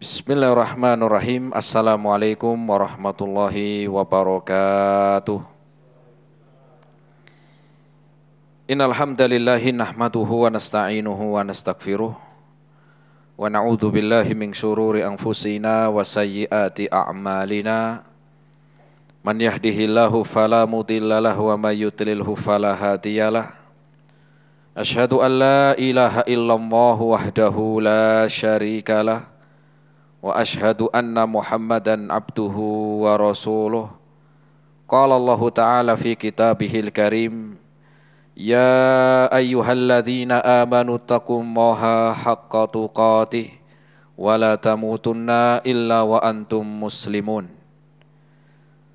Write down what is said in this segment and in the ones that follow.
Bismillahirrahmanirrahim. Assalamualaikum warahmatullahi wabarakatuh. Innal hamdalillahi nahmaduhu wa nasta'inuhu wa nastaghfiruh wa na'udzu billahi min syururi anfusina wa sayyiati a'malina. Man yahdihillahu fala mudhillalahu wa may yudlilhu fala hadiyalah. Asyhadu an la ilaha illallah wahdahu la syarikalah wa asyhadu anna Muhammadan abduhu wa rasuluh. Qala Allah Ta'ala fi kitabihil karim, ya ayyuhalladzina amanu taqullaha haqqa tuqatih wa la tamutunna illa wa antum muslimun.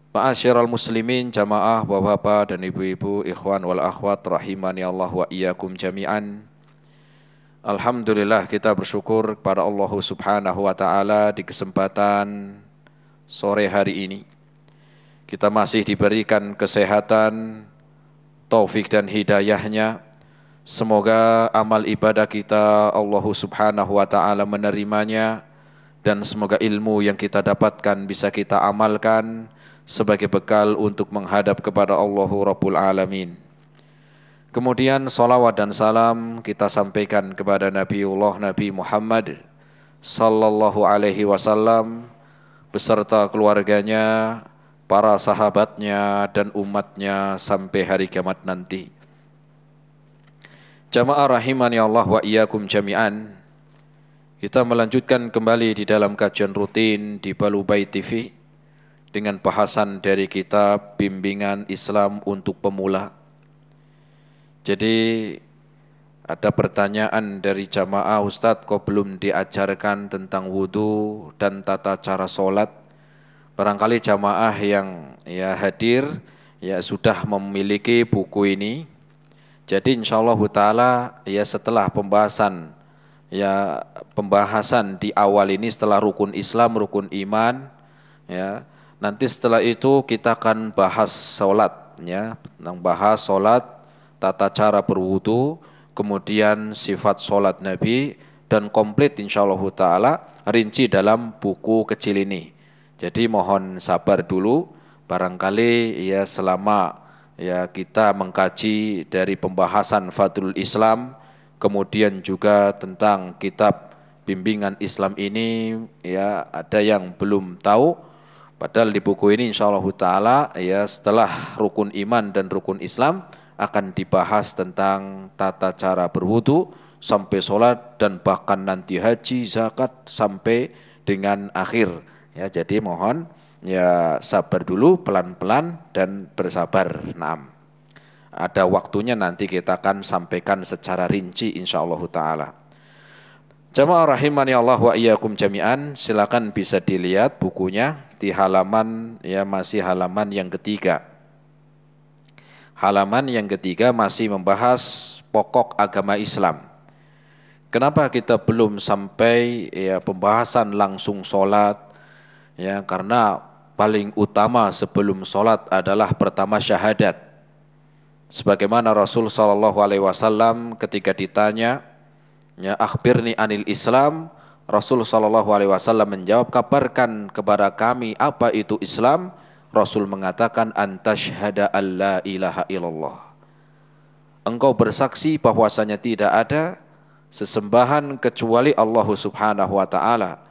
Ma'asyiral muslimin, jamaah bapak-bapak dan ibu-ibu, ikhwan wal akhwat rahimani Allah wa iyyakum jami'an. Alhamdulillah, kita bersyukur kepada Allah Subhanahu wa taala di kesempatan sore hari ini. Kita masih diberikan kesehatan, taufik dan hidayahnya. Semoga amal ibadah kita Allah Subhanahu wa taala menerimanya, dan semoga ilmu yang kita dapatkan bisa kita amalkan sebagai bekal untuk menghadap kepada Allah Rabbul Alamin. Kemudian salawat dan salam kita sampaikan kepada Nabi Muhammad sallallahu alaihi wasallam beserta keluarganya, para sahabatnya dan umatnya sampai hari kiamat nanti. Jamaah rahimani Allah wa iyyakum jami'an. Kita melanjutkan kembali di dalam kajian rutin di Balubait TV dengan bahasan dari kitab Bimbingan Islam untuk Pemula. Jadi ada pertanyaan dari jamaah, Ustadz, kok belum diajarkan tentang wudhu dan tata cara sholat? Barangkali jamaah yang hadir sudah memiliki buku ini. Jadi insyaallah ta'ala setelah pembahasan di awal ini, setelah rukun Islam, rukun iman, nanti setelah itu kita akan bahas sholat, tentang bahas sholat, tata cara berwudu, kemudian sifat sholat Nabi, dan komplit insyaallah ta'ala rinci dalam buku kecil ini. Jadi mohon sabar dulu, barangkali selama kita mengkaji dari pembahasan Fadlul Islam, kemudian juga tentang kitab Bimbingan Islam ini, ada yang belum tahu. Padahal di buku ini insyaallah ta'ala setelah rukun iman dan rukun Islam akan dibahas tentang tata cara berwudu sampai sholat, dan bahkan nanti haji, zakat sampai dengan akhir. Jadi mohon sabar dulu, pelan-pelan dan bersabar. Ada waktunya nanti kita akan sampaikan secara rinci insyaallah ta'ala. Jamaah rahimani Allah wa iyyakum jami'an, silakan bisa dilihat bukunya di halaman masih halaman yang ketiga. Halaman yang ketiga masih membahas pokok agama Islam. Kenapa kita belum sampai pembahasan langsung sholat? Karena paling utama sebelum sholat adalah pertama syahadat. Sebagaimana Rasul sallallahu alaihi wasallam ketika ditanya, akhbirni anil Islam, Rasul sallallahu alaihi wasallam menjawab, kabarkan kepada kami apa itu Islam. Rasul mengatakan, antashhada alla ilaha illallah, engkau bersaksi bahwasanya tidak ada sesembahan kecuali Allah Subhanahu wa taala,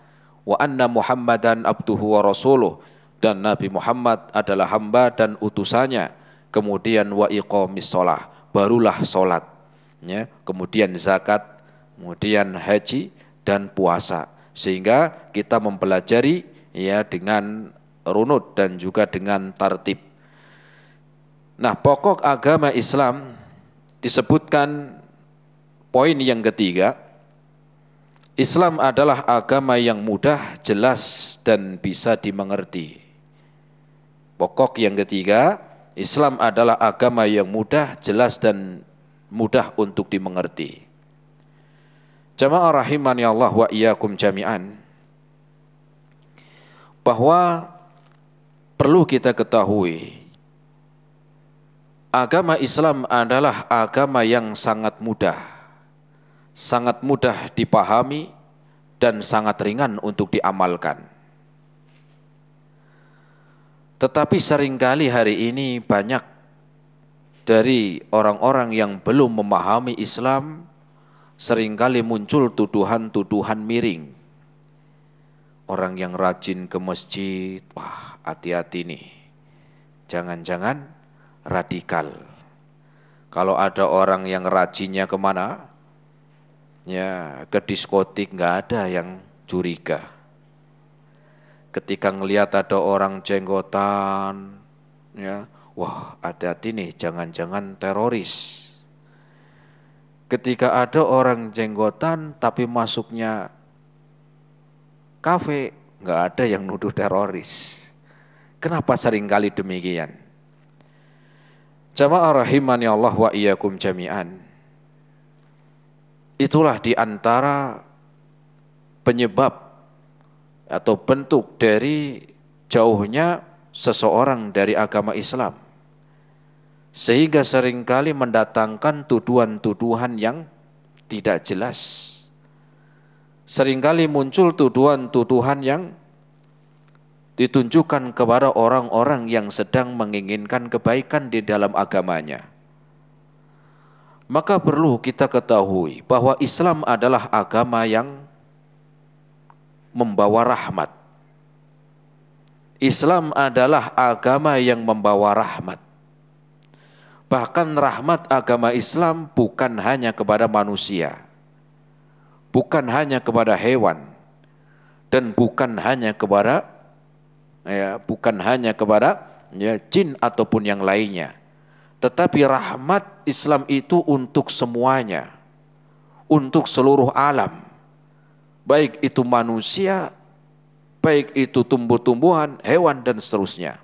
wa anna Muhammadan abduhu wa rasuluh, dan Nabi Muhammad adalah hamba dan utusannya. Kemudian wa iqamis shalah, barulah salat, kemudian zakat, kemudian haji dan puasa. Sehingga kita mempelajari dengan runut dan juga dengan tartib. Nah, pokok agama Islam disebutkan poin yang ketiga, Islam adalah agama yang mudah, jelas dan bisa dimengerti. Pokok yang ketiga, Islam adalah agama yang mudah, jelas dan mudah untuk dimengerti. Jamaah rahimani Allah wa iyyakum jami'an, bahwa perlu kita ketahui, agama Islam adalah agama yang sangat mudah dipahami dan sangat ringan untuk diamalkan. Tetapi seringkali hari ini banyak dari orang-orang yang belum memahami Islam, seringkali muncul tuduhan-tuduhan miring. Orang yang rajin ke masjid, wah hati-hati nih, jangan-jangan radikal. Kalau ada orang yang rajinnya kemana? Ya ke diskotik, nggak ada yang curiga. Ketika ngelihat ada orang jenggotan, ya, wah hati-hati nih, jangan-jangan teroris. Ketika ada orang jenggotan tapi masuknya kafe, nggak ada yang nuduh teroris. Kenapa seringkali demikian? Jamaah rahimani Allah wa iyyakum jami'an. Itulah di antara penyebab atau bentuk dari jauhnya seseorang dari agama Islam, sehingga seringkali mendatangkan tuduhan-tuduhan yang tidak jelas. Seringkali muncul tuduhan-tuduhan yang ditunjukkan kepada orang-orang yang sedang menginginkan kebaikan di dalam agamanya. Maka perlu kita ketahui bahwa Islam adalah agama yang membawa rahmat. Islam adalah agama yang membawa rahmat. Bahkan rahmat agama Islam bukan hanya kepada manusia, bukan hanya kepada hewan, dan bukan hanya kepada jin ataupun yang lainnya. Tetapi rahmat Islam itu untuk semuanya, untuk seluruh alam. Baik itu manusia, baik itu tumbuh-tumbuhan, hewan, dan seterusnya.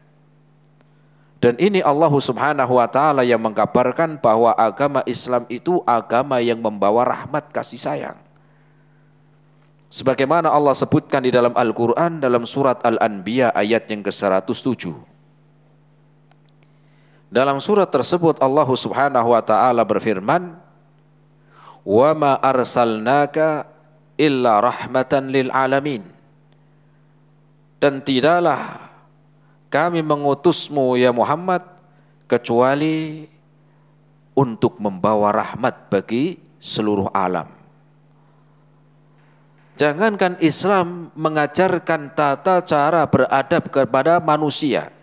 Dan ini Allah Subhanahu wa ta'ala yang mengkabarkan bahwa agama Islam itu agama yang membawa rahmat kasih sayang. Sebagaimana Allah sebutkan di dalam Al-Quran dalam surat Al-Anbiya ayat yang ke-107. Dalam surat tersebut Allah Subhanahu wa ta'ala berfirman, "Wa ma arsalnaka illa rahmatan lil alamin." Dan tidaklah kami mengutusmu ya Muhammad kecuali untuk membawa rahmat bagi seluruh alam. Jangankan Islam mengajarkan tata cara beradab kepada manusia,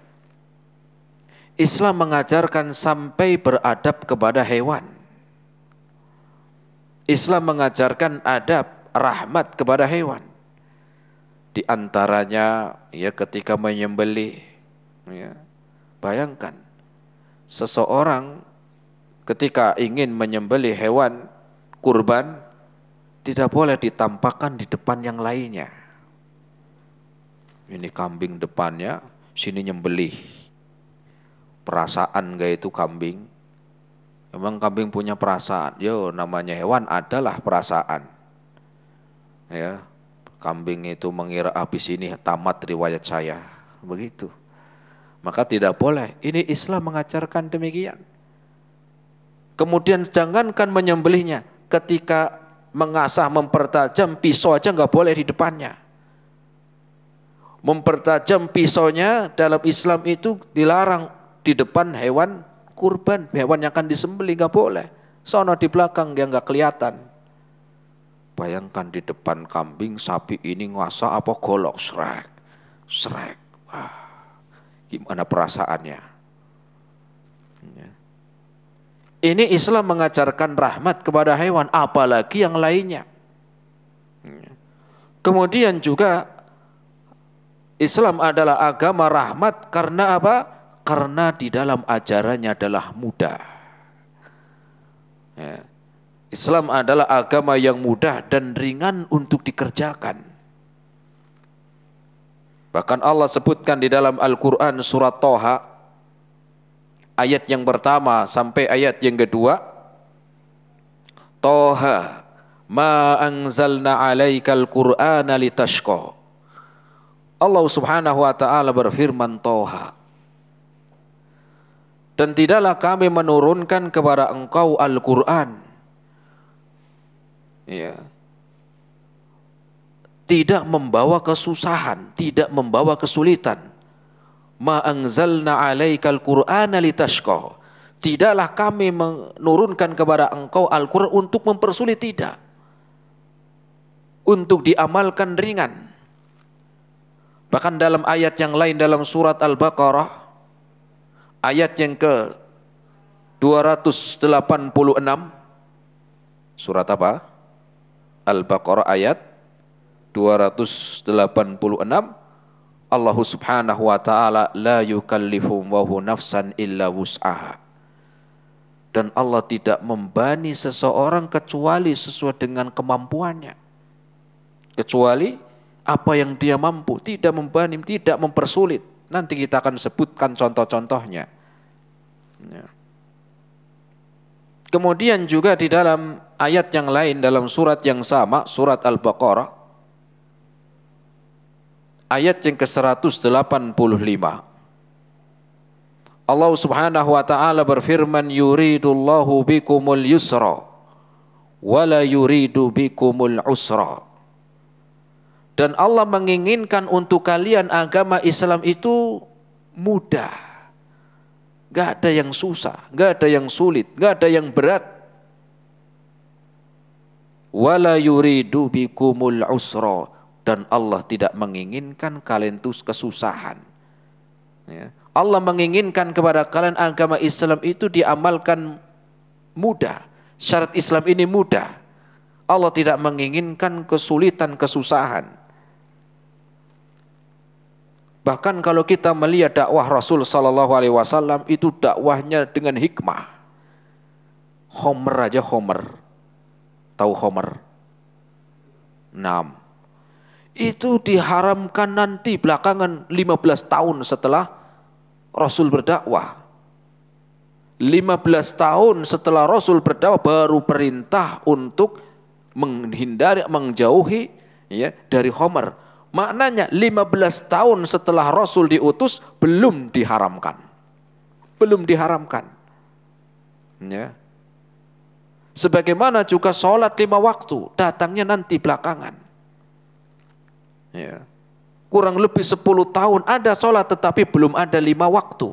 Islam mengajarkan sampai beradab kepada hewan. Islam mengajarkan adab rahmat kepada hewan. Di antaranya ya ketika menyembelih, ya, bayangkan seseorang ketika ingin menyembelih hewan kurban tidak boleh ditampakkan di depan yang lainnya. Ini kambing depannya, sini nyembelih. Perasaan gak itu kambing? Emang kambing punya perasaan? Yo, namanya hewan adalah perasaan. Ya, kambing itu mengira habis ini tamat riwayat saya, begitu. Maka tidak boleh. Ini Islam mengajarkan demikian. Kemudian jangankan menyembelihnya, ketika mengasah, mempertajam pisau aja nggak boleh di depannya. Mempertajam pisaunya dalam Islam itu dilarang di depan hewan kurban, hewan yang akan disembelih nggak boleh. Sono di belakang yang nggak kelihatan. Bayangkan di depan kambing, sapi ini ngasah apa golok, srek. Wah, gimana perasaannya? Ya. Ini Islam mengajarkan rahmat kepada hewan, apalagi yang lainnya. Kemudian juga Islam adalah agama rahmat karena apa? Karena di dalam ajarannya adalah mudah. Ya. Islam adalah agama yang mudah dan ringan untuk dikerjakan. Bahkan Allah sebutkan di dalam Al-Quran surat Toha ayat yang pertama sampai ayat yang kedua, Toha ma anzalna alaikal qur'ana litashqa. Allah Subhanahu wa ta'ala berfirman Toha, dan tidaklah kami menurunkan kepada engkau Al-Quran, ya, tidak membawa kesusahan, tidak membawa kesulitan. Ma anzalna 'alaikal Qur'ana litashqa. Tidaklah kami menurunkan kepada engkau Al-Qur'an untuk mempersulit, tidak. Untuk diamalkan ringan. Bahkan dalam ayat yang lain dalam surat Al-Baqarah, ayat yang ke 286, surat apa? Al-Baqarah ayat 286, Allah subhanahu wa ta'ala la yukallifu Allahu nafsan illa wus'aha. Dan Allah tidak membani seseorang kecuali sesuai dengan kemampuannya. Kecuali apa yang dia mampu, tidak membani, tidak mempersulit. Nanti kita akan sebutkan contoh-contohnya. Ya. Kemudian juga di dalam ayat yang lain dalam surat yang sama, surat Al-Baqarah, ayat yang ke-185. Allah subhanahu wa ta'ala berfirman, yuridullahu bikumul yusra wa la yuridu bikumul usra. Dan Allah menginginkan untuk kalian agama Islam itu mudah. Gak ada yang susah, gak ada yang sulit, gak ada yang berat. Wa la yuridu bikumul usra. Dan Allah tidak menginginkan kalian itu kesusahan. Ya. Allah menginginkan kepada kalian agama Islam itu diamalkan mudah. Syarat Islam ini mudah. Allah tidak menginginkan kesulitan, kesusahan. Bahkan kalau kita melihat dakwah Rasul sallallahu alaihi wasallam itu dakwahnya dengan hikmah. Homer aja Homer. Tahu Homer? 6. Itu diharamkan nanti belakangan 15 tahun setelah Rasul berdakwah. 15 tahun setelah Rasul berdakwah baru perintah untuk menghindari, menjauhi ya dari Homer. Maknanya 15 tahun setelah Rasul diutus belum diharamkan. Belum diharamkan. Ya. Sebagaimana juga sholat 5 waktu datangnya nanti belakangan. Ya. Kurang lebih 10 tahun ada sholat tetapi belum ada 5 waktu.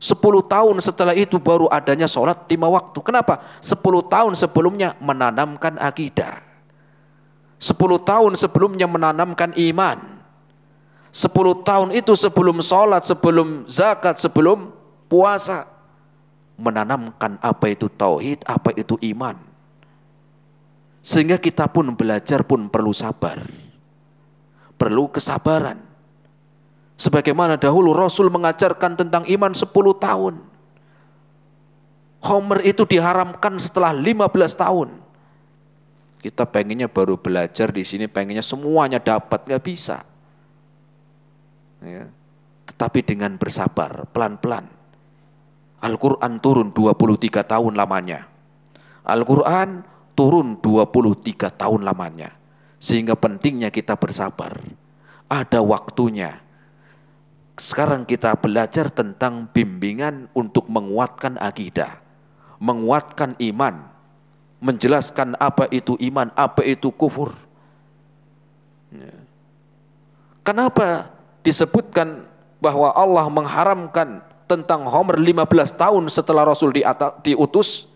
10 tahun setelah itu baru adanya sholat 5 waktu. Kenapa? 10 tahun sebelumnya menanamkan akidah. 10 tahun sebelumnya menanamkan iman. 10 tahun itu sebelum sholat, sebelum zakat, sebelum puasa. Menanamkan apa itu tauhid, apa itu iman. Sehingga kita pun belajar pun perlu sabar. Perlu kesabaran. Sebagaimana dahulu Rasul mengajarkan tentang iman 10 tahun. Homer itu diharamkan setelah 15 tahun. Kita pengennya baru belajar di sini, pengennya semuanya dapat, nggak bisa. Ya. Tetapi dengan bersabar, pelan-pelan. Al-Quran turun 23 tahun lamanya. Al-Quran turun 23 tahun lamanya. Sehingga pentingnya kita bersabar. Ada waktunya. Sekarang kita belajar tentang bimbingan untuk menguatkan akidah. Menguatkan iman. Menjelaskan apa itu iman, apa itu kufur. Ya. Kenapa disebutkan bahwa Allah mengharamkan tentang Homer 15 tahun setelah Rasul diutus?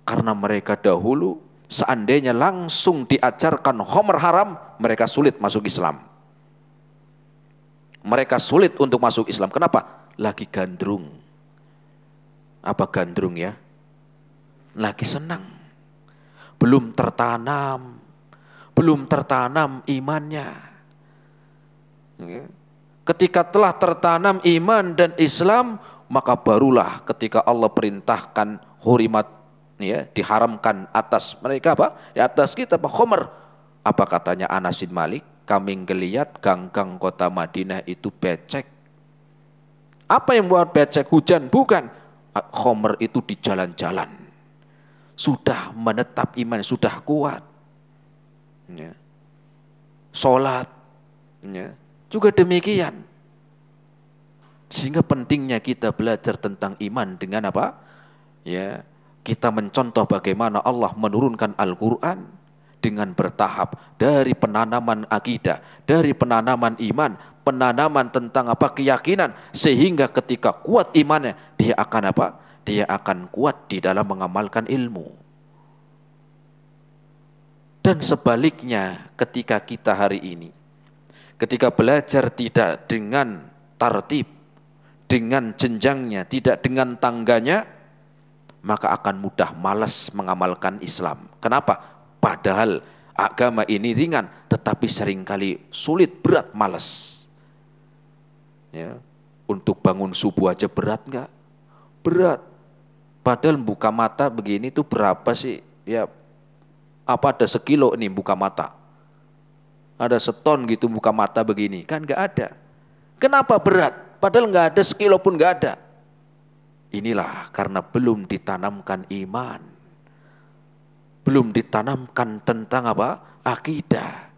Karena mereka dahulu seandainya langsung diajarkan Homer haram, mereka sulit masuk Islam. Mereka sulit untuk masuk Islam. Kenapa? Lagi gandrung. Apa gandrung ya? Lagi senang. Belum tertanam. Belum tertanam imannya. Ketika telah tertanam iman dan Islam, maka barulah ketika Allah perintahkan hurimat, ya, diharamkan atas mereka apa? Di atas kita apa? Khomer. Apa katanya Anas bin Malik? Kami ngelihat gang-gang kota Madinah itu becek. Apa yang buat becek? Hujan? Bukan. Khomer itu di jalan-jalan. Sudah menetap iman, sudah kuat. Ya. Sholat. Ya. Juga demikian. Sehingga pentingnya kita belajar tentang iman dengan apa? Ya. Kita mencontoh bagaimana Allah menurunkan Al-Quran dengan bertahap, dari penanaman akidah, dari penanaman iman, penanaman tentang apa keyakinan, sehingga ketika kuat imannya, dia akan apa? Dia akan kuat di dalam mengamalkan ilmu. Dan sebaliknya ketika kita hari ini, ketika belajar tidak dengan tartib, dengan jenjangnya, tidak dengan tangganya, maka akan mudah malas mengamalkan Islam. Kenapa? Padahal agama ini ringan, tetapi seringkali sulit, berat, malas. Ya, untuk bangun subuh aja berat enggak? Berat. Padahal buka mata begini tuh berapa sih? Ya, apa ada sekilo nih buka mata? Ada seton gitu buka mata begini? Kan enggak ada. Kenapa berat? Padahal enggak ada sekilo pun enggak ada. Inilah karena belum ditanamkan iman. Belum ditanamkan tentang apa? Akidah.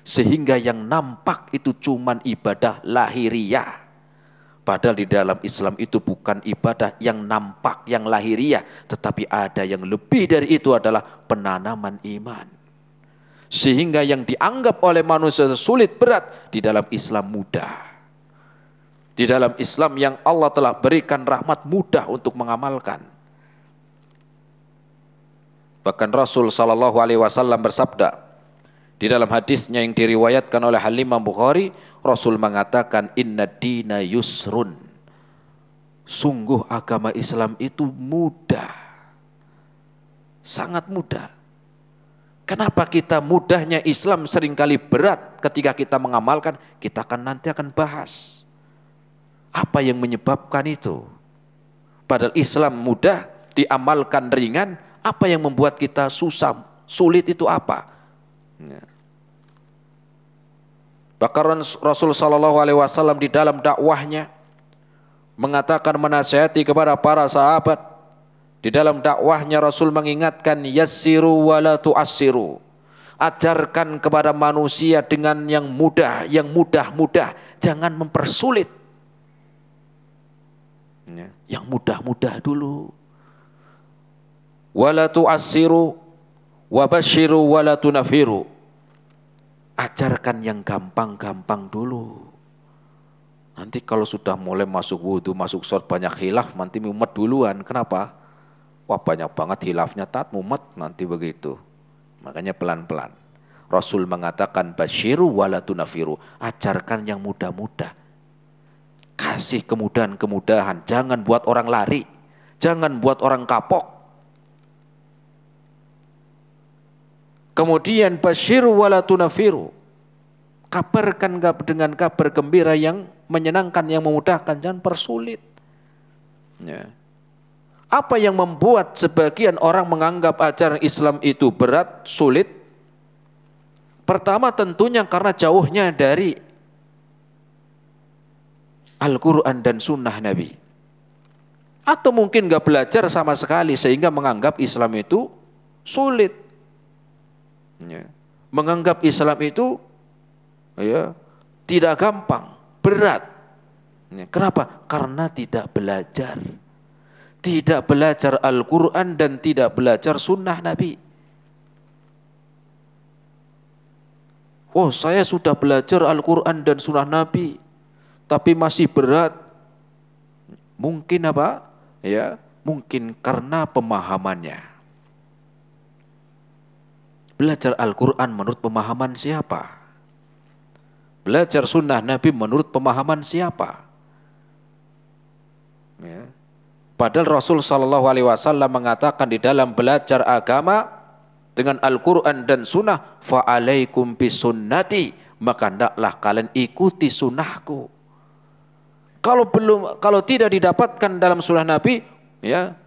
Sehingga yang nampak itu cuman ibadah lahiriah. Padahal di dalam Islam itu bukan ibadah yang nampak, yang lahiriah. Tetapi ada yang lebih dari itu adalah penanaman iman. Sehingga yang dianggap oleh manusia sulit, berat, di dalam Islam mudah. Di dalam Islam yang Allah telah berikan rahmat, mudah untuk mengamalkan. Bahkan Rasul sallallahu alaihi wasallam bersabda di dalam hadisnya yang diriwayatkan oleh Imam Bukhari, Rasul mengatakan inna dina yusrun. Sungguh agama Islam itu mudah. Sangat mudah. Kenapa kita mudahnya Islam seringkali berat ketika kita mengamalkan? Kita nanti akan bahas. Apa yang menyebabkan itu? Padahal Islam mudah, diamalkan ringan. Apa yang membuat kita susah, sulit itu apa? Bahkan Rasul sallallahu alaihi wasallam di dalam dakwahnya mengatakan, menasihati kepada para sahabat. Di dalam dakwahnya Rasul mengingatkan, yassiru wa la tu'assiru. Ajarkan kepada manusia dengan yang mudah, yang mudah-mudah, jangan mempersulit. Yang mudah-mudah dulu. Wala tu'assiru wa basyiru wala tunafiru. Ajarkan yang gampang-gampang dulu. Nanti kalau sudah mulai masuk wudu, masuk sholat banyak khilaf, nanti mumet duluan. Kenapa? Wah banyak banget khilafnya, mumet nanti begitu. Makanya pelan-pelan. Rasul mengatakan basyiru wala tunafiru. Ajarkan yang mudah-mudah. Kasih kemudahan-kemudahan. Jangan buat orang lari. Jangan buat orang kapok. Kemudian basyiru wala tunafiru. Kabarkan dengan kabar gembira yang menyenangkan, yang memudahkan, jangan persulit. Ya. Apa yang membuat sebagian orang menganggap ajaran Islam itu berat, sulit? Pertama tentunya karena jauhnya dari Al-Quran dan Sunnah Nabi. Atau mungkin gak belajar sama sekali sehingga menganggap Islam itu sulit. Ya. Menganggap Islam itu ya, tidak gampang, berat. Ya. Kenapa? Karena tidak belajar. Tidak belajar Al-Quran dan tidak belajar Sunnah Nabi. Oh, saya sudah belajar Al-Quran dan Sunnah Nabi, tapi masih berat. Mungkin apa? Ya, mungkin karena pemahamannya. Belajar Al-Quran menurut pemahaman siapa? Belajar Sunnah Nabi menurut pemahaman siapa? Ya. Padahal Rasul sallallahu alaihi wasallam mengatakan di dalam belajar agama dengan Al-Quran dan Sunnah, fa'alaikum bisunnati, maka hendaklah kalian ikuti sunnahku. Kalau tidak didapatkan dalam Sunnah Nabi, ya,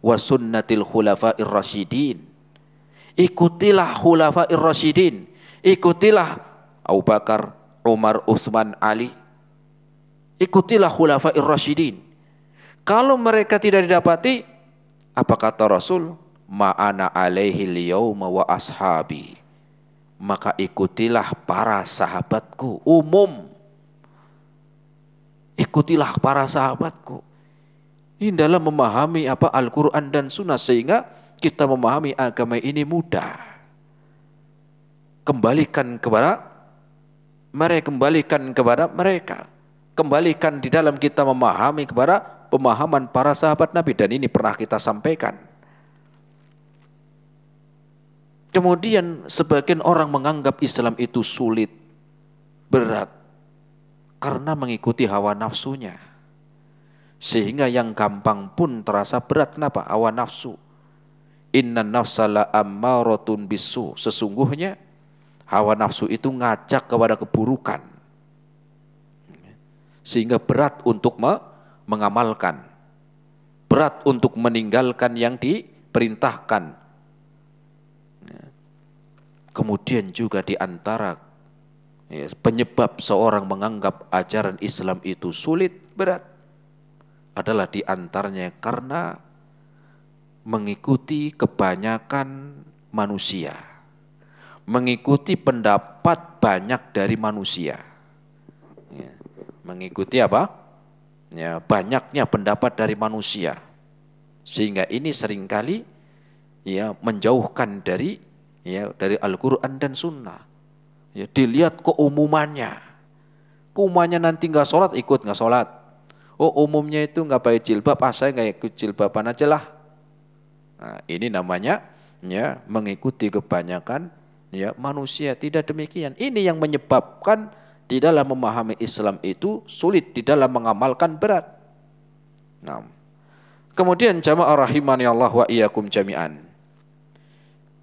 wa sunnatil khulafa'ir rasyidin. Ikutilah khulafa'ir rasyidin. Ikutilah Abu Bakar, Umar, Utsman, Ali. Ikutilah khulafa'ir rasyidin. Kalau mereka tidak didapati, apa kata Rasul? Ma'ana alaihi liyawma wa ashabi. Maka ikutilah para sahabatku, umum. Ikutilah para sahabatku. Ini dalam memahami apa Al-Quran dan Sunnah, sehingga kita memahami agama ini mudah. kembalikan kepada mereka. Kembalikan di dalam kita memahami kepada pemahaman para sahabat Nabi, dan ini pernah kita sampaikan. Kemudian sebagian orang menganggap Islam itu sulit, berat, karena mengikuti hawa nafsunya. Sehingga yang gampang pun terasa berat. Kenapa? Hawa nafsu. Innan nafsa la ammaratun bisu. Sesungguhnya hawa nafsu itu ngajak kepada keburukan. Sehingga berat untuk mengamalkan. Berat untuk meninggalkan yang diperintahkan. Kemudian juga di antara penyebab seorang menganggap ajaran Islam itu sulit, berat, adalah di antaranya karena mengikuti kebanyakan manusia, mengikuti pendapat banyak dari manusia. Mengikuti apa? Banyaknya pendapat dari manusia, sehingga ini seringkali menjauhkan dari Al-Quran dan Sunnah. Dilihat keumumannya nanti nggak sholat, ikut nggak sholat. Oh, umumnya itu nggak pakai jilbab, saya nggak ikut jilbaban aja lah. Nah, ini namanya mengikuti kebanyakan manusia. Tidak demikian. Ini yang menyebabkan di dalam memahami Islam itu sulit, di dalam mengamalkan berat. Nah, kemudian jamaah rahimani Allah wa iyyakum jami'an.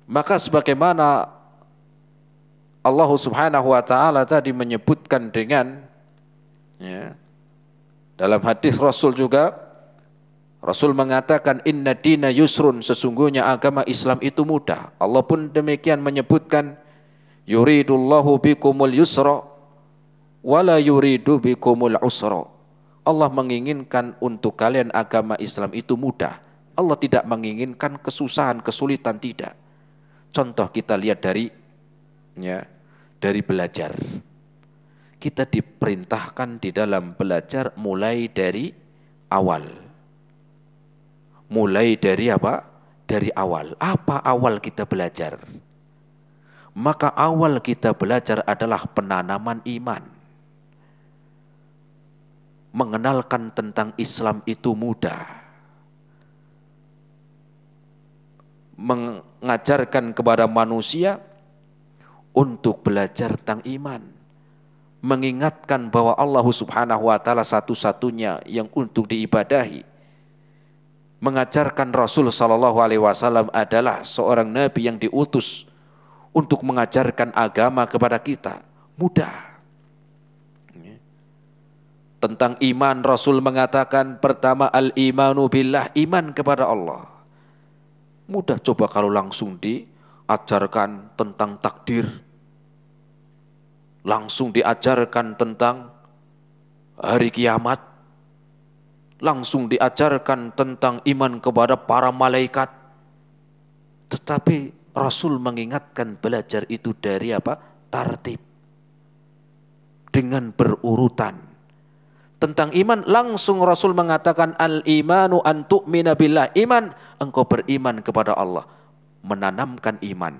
Maka sebagaimana Allah Subhanahu wa taala tadi menyebutkan dengan dalam hadis Rasul juga, Rasul mengatakan inna dina yusrun, sesungguhnya agama Islam itu mudah. Allah pun demikian menyebutkan yuridullahu bikumul yusra wala yuridu bikumul usra. Allah menginginkan untuk kalian agama Islam itu mudah. Allah tidak menginginkan kesusahan, kesulitan, tidak. Contoh kita lihat dari belajar. Kita diperintahkan di dalam belajar mulai dari awal. Mulai dari apa? Dari awal. Apa awal kita belajar? Maka awal kita belajar adalah penanaman iman. Mengenalkan tentang Islam itu mudah. Mengajarkan kepada manusia untuk belajar tentang iman, mengingatkan bahwa Allah Subhanahu wa taala satu-satunya yang untuk diibadahi, mengajarkan Rasul sallallahu alaihi wasallam adalah seorang nabi yang diutus untuk mengajarkan agama kepada kita, mudah. Tentang iman Rasul mengatakan pertama al-imanu billah, iman kepada Allah. Mudah, coba kalau langsung diajarkan tentang takdir, langsung diajarkan tentang hari kiamat, langsung diajarkan tentang iman kepada para malaikat. Tetapi Rasul mengingatkan belajar itu dari apa? Tartib. Dengan berurutan. Tentang iman langsung Rasul mengatakan al-imanu an tu'mina billah. Iman, engkau beriman kepada Allah. Menanamkan iman.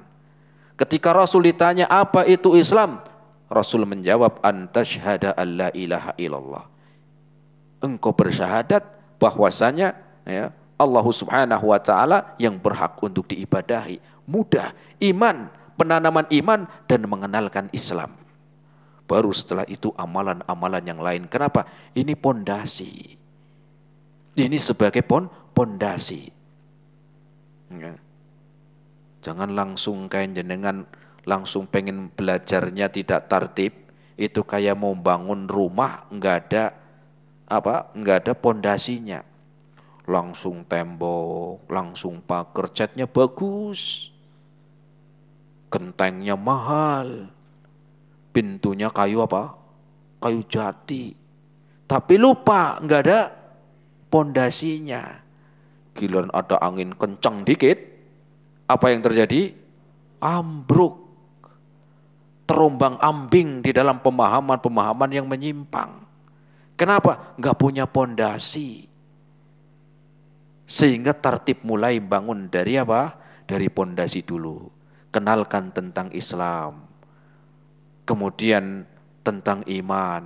Ketika Rasul ditanya apa itu Islam, Rasul menjawab antashhada alla ilaha illallah. Engkau bersyahadat bahwasanya Allah Subhanahu wa taala yang berhak untuk diibadahi. Mudah, iman, penanaman iman dan mengenalkan Islam. Baru setelah itu amalan-amalan yang lain. Kenapa? Ini pondasi. Ini sebagai pondasi. Jangan langsung kayak jenengan langsung pengen belajarnya tidak tertib. Itu kayak mau bangun rumah enggak ada pondasinya. Langsung tembok, langsung pagar, catnya bagus. Gentengnya mahal. Pintunya kayu apa? Kayu jati. Tapi lupa, enggak ada pondasinya. Giliran ada angin kencang dikit, apa yang terjadi? Ambruk. Terombang ambing di dalam pemahaman-pemahaman yang menyimpang. Kenapa? Enggak punya pondasi. Sehingga tertib mulai bangun dari apa? Dari pondasi dulu. Kenalkan tentang Islam. kemudian tentang iman,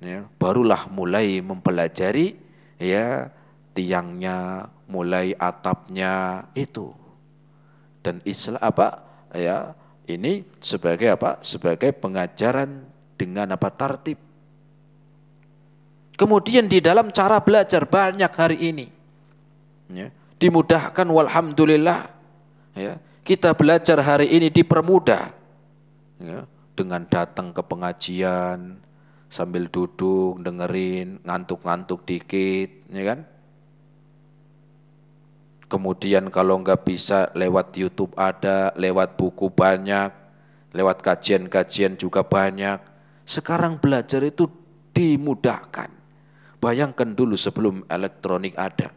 ya, barulah mulai mempelajari ya tiangnya, mulai atapnya itu. Dan Islam ya ini sebagai sebagai pengajaran dengan tartib. Kemudian di dalam cara belajar banyak hari ini, ya, dimudahkan walhamdulillah, ya, kita belajar hari ini dipermudah, ya, dengan datang ke pengajian sambil duduk dengerin, ngantuk-ngantuk dikit, ya kan? Kemudian kalau nggak bisa lewat YouTube ada, lewat buku banyak, lewat kajian-kajian juga banyak. Sekarang belajar itu dimudahkan. Bayangkan dulu sebelum elektronik ada.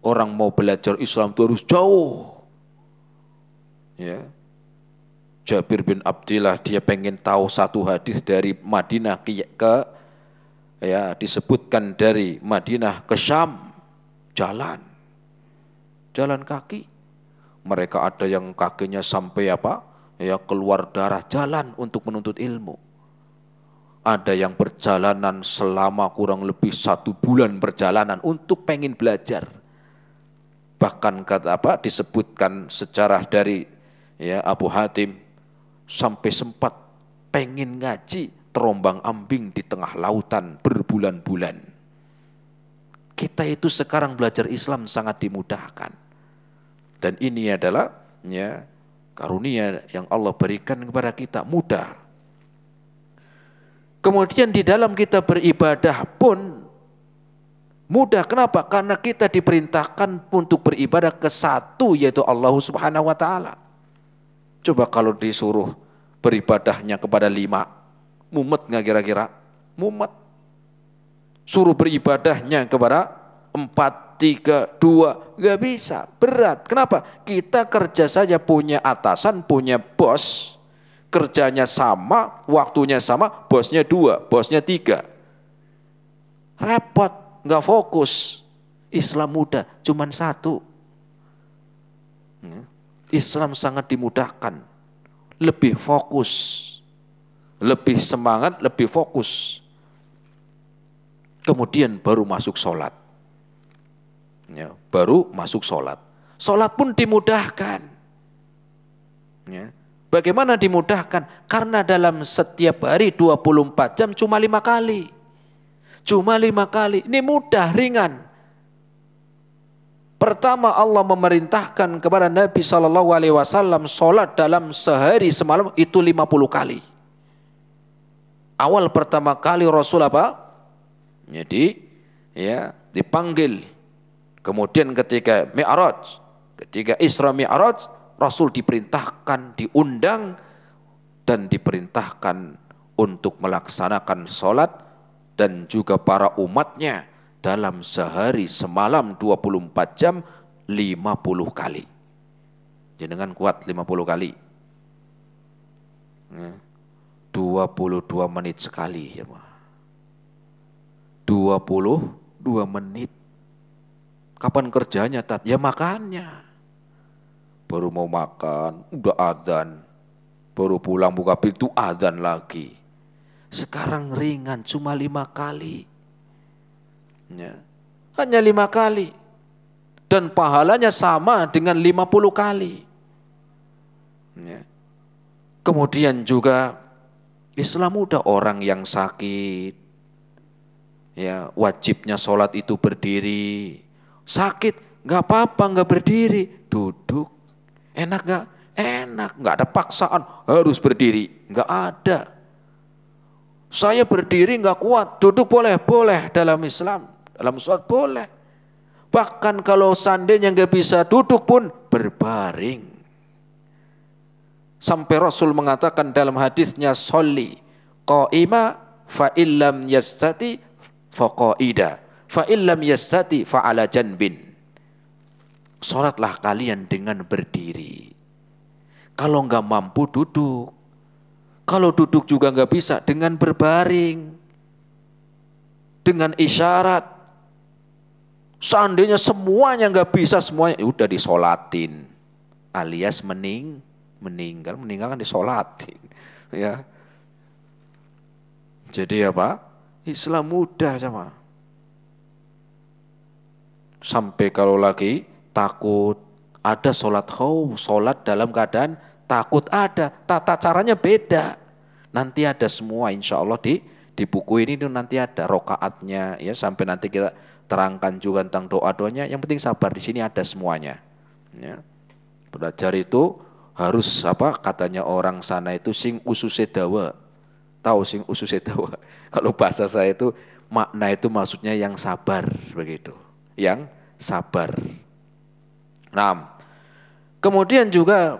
Orang mau belajar Islam itu harus jauh. Ya. Jabir bin Abdillah dia pengen tahu satu hadis dari Madinah ya disebutkan dari Madinah ke Syam, jalan kaki. Mereka ada yang kakinya sampai ya keluar darah, jalan untuk menuntut ilmu. Ada yang perjalanan selama kurang lebih 1 bulan perjalanan untuk pengen belajar. Bahkan disebutkan sejarah dari ya Abu Hatim sampai sempat pengen ngaji terombang ambing di tengah lautan berbulan-bulan. Kita itu sekarang belajar Islam sangat dimudahkan. Dan ini adalah ya karunia yang Allah berikan kepada kita, mudah. Kemudian di dalam kita beribadah pun mudah. Kenapa? Karena kita diperintahkan untuk beribadah ke satu, yaitu Allah Subhanahu wa ta'ala. Coba kalau disuruh beribadahnya kepada 5, mumet nggak kira-kira? Mumet. Suruh beribadahnya kepada 4, 3, 2, nggak bisa, berat. Kenapa? Kita kerja saja punya atasan, punya bos, kerjanya sama, waktunya sama, bosnya 2, bosnya 3. Repot, nggak fokus. Islam mudah, cuman 1. Islam sangat dimudahkan, lebih fokus, lebih semangat, lebih fokus. Kemudian baru masuk sholat. Ya, baru masuk sholat. Sholat pun dimudahkan. Ya. Bagaimana dimudahkan? Karena dalam setiap hari 24 jam cuma 5 kali. Cuma 5 kali. Ini mudah, ringan. Pertama Allah memerintahkan kepada Nabi SAW sholat dalam sehari semalam itu 50 kali. Awal pertama kali Rasul Jadi ya dipanggil. Kemudian ketika Mi'raj, ketika Isra Mi'raj, Rasul diperintahkan, diundang dan diperintahkan untuk melaksanakan sholat dan juga para umatnya dalam sehari semalam 24 jam 50 kali. Jenengan kuat 50 kali. 22 menit sekali ya, 22 menit. Kapan kerjanya, Tat? Ya makannya. Baru mau makan, udah adzan. Baru pulang buka pintu, adzan lagi. Sekarang ringan, cuma 5 kali. Ya. Hanya 5 kali. Dan pahalanya sama dengan 50 kali. Ya. Kemudian juga Islam udah orang yang sakit. Ya, wajibnya sholat itu berdiri. Sakit, nggak apa-apa, nggak berdiri, duduk. Enak nggak? Enak, nggak ada paksaan harus berdiri, nggak ada. Saya berdiri nggak kuat, duduk boleh, boleh dalam Islam, dalam sholat boleh. Bahkan kalau seandainya nggak bisa duduk pun berbaring. Sampai Rasul mengatakan dalam hadisnya, sholli qa'ima fa illam yastati fa qa'ida fa illam yastati fa ala janbin. Sholatlah kalian dengan berdiri. Kalau nggak mampu duduk. Kalau duduk juga nggak bisa, dengan berbaring. Dengan isyarat. Seandainya semuanya nggak bisa, semuanya udah disolatin. Alias meninggal kan disolatin. Ya. Jadi apa? Islam mudah sama. Sampai kalau lagi takut, ada sholat khauf, sholat dalam keadaan takut ada, tata caranya beda. Nanti ada semua insya Allah di buku ini tuh nanti ada rokaatnya ya, sampai nanti kita terangkan juga tentang doa-doanya. Yang penting sabar, di sini ada semuanya. Ya. Belajar itu harus apa katanya orang sana itu sing ususe dawa. Tahu sing ususe dawa. Kalau bahasa saya itu makna itu maksudnya yang sabar begitu. Yang sabar. Nah, kemudian juga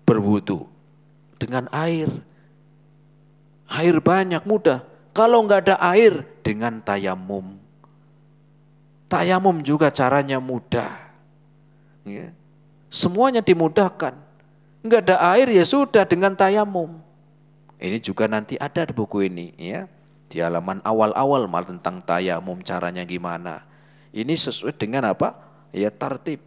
berwudu dengan air. Air banyak mudah. Kalau nggak ada air dengan tayamum. Tayamum juga caranya mudah. Ya. Semuanya dimudahkan. Nggak ada air ya sudah dengan tayamum. Ini juga nanti ada di buku ini ya. Di halaman awal-awal malah tentang tayamum caranya gimana. Ini sesuai dengan apa? Ya tartib.